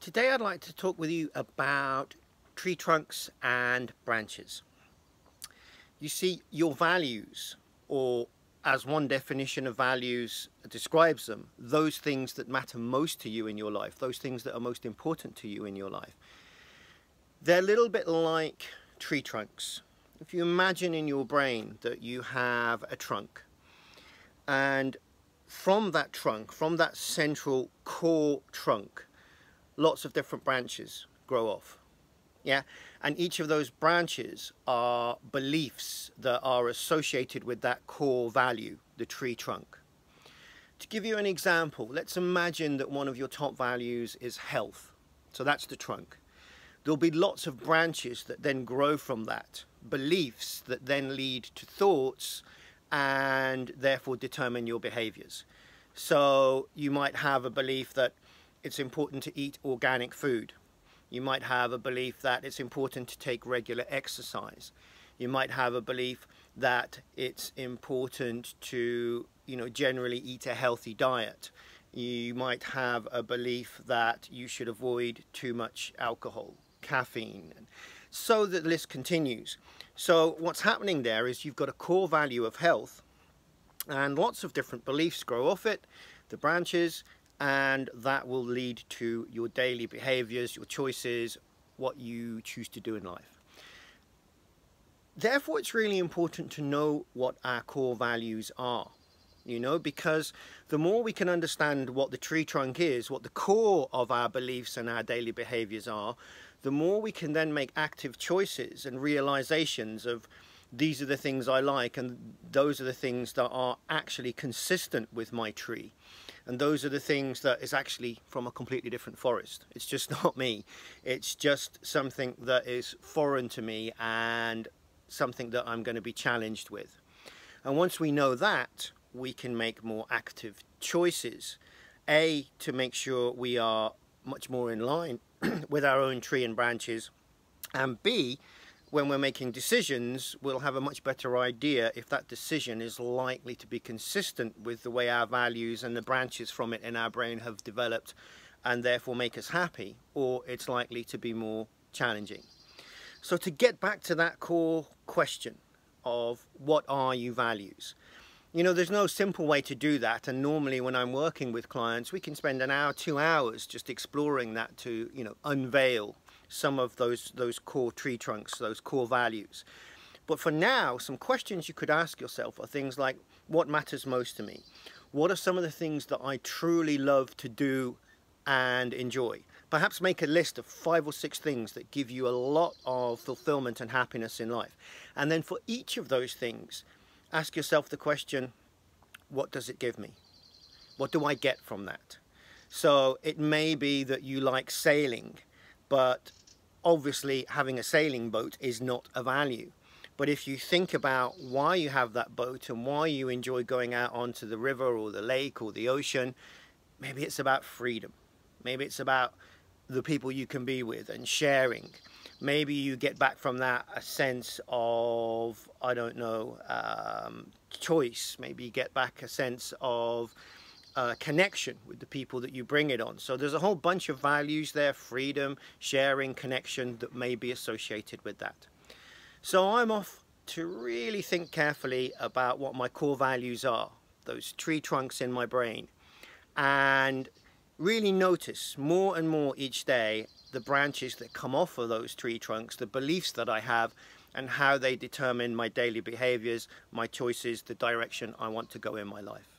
Today I'd like to talk with you about tree trunks and branches. You see, your values, or as one definition of values describes them, those things that matter most to you in your life, those things that are most important to you in your life, they're a little bit like tree trunks. If you imagine in your brain that you have a trunk, and from that trunk, from that central core trunk, lots of different branches grow off. Yeah, and each of those branches are beliefs that are associated with that core value, the tree trunk. To give you an example, let's imagine that one of your top values is health. So that's the trunk. There'll be lots of branches that then grow from that, beliefs that then lead to thoughts and therefore determine your behaviors. So you might have a belief that it's important to eat organic food. You might have a belief that it's important to take regular exercise. You might have a belief that it's important to, generally eat a healthy diet. You might have a belief that you should avoid too much alcohol, caffeine, and so the list continues. So what's happening there is you've got a core value of health, and lots of different beliefs grow off it, the branches, and that will lead to your daily behaviors, your choices, what you choose to do in life. Therefore, it's really important to know what our core values are, because the more we can understand what the tree trunk is, what the core of our beliefs and our daily behaviors are, the more we can then make active choices and realizations of these are the things I like, and those are the things that are actually consistent with my tree. And those are the things that is actually from a completely different forest. It's just not me. It's just something that is foreign to me and something that I'm going to be challenged with. And once we know that, we can make more active choices. A, to make sure we are much more in line with our own tree and branches. And B, when we're making decisions, we'll have a much better idea if that decision is likely to be consistent with the way our values and the branches from it in our brain have developed and therefore make us happy, or it's likely to be more challenging. So to get back to that core question of what are your values? There's no simple way to do that, and normally when I'm working with clients, we can spend an hour, 2 hours just exploring that to, unveil some of those core tree trunks, those core values. But for now, some questions you could ask yourself are things like, what matters most to me? What are some of the things that I truly love to do and enjoy? Perhaps make a list of 5 or 6 things that give you a lot of fulfillment and happiness in life. And then for each of those things, ask yourself the question, what does it give me? What do I get from that? So it may be that you like sailing, but obviously having a sailing boat is not a value. But if you think about why you have that boat and why you enjoy going out onto the river or the lake or the ocean, maybe it's about freedom. Maybe it's about the people you can be with and sharing. Maybe you get back from that a sense of, choice. Maybe you get back a sense of connection with the people that you bring it on. So there's a whole bunch of values there, freedom, sharing, connection, that may be associated with that. So I'm off to really think carefully about what my core values are, those tree trunks in my brain, and really notice more and more each day the branches that come off of those tree trunks, the beliefs that I have, and how they determine my daily behaviors, my choices, the direction I want to go in my life.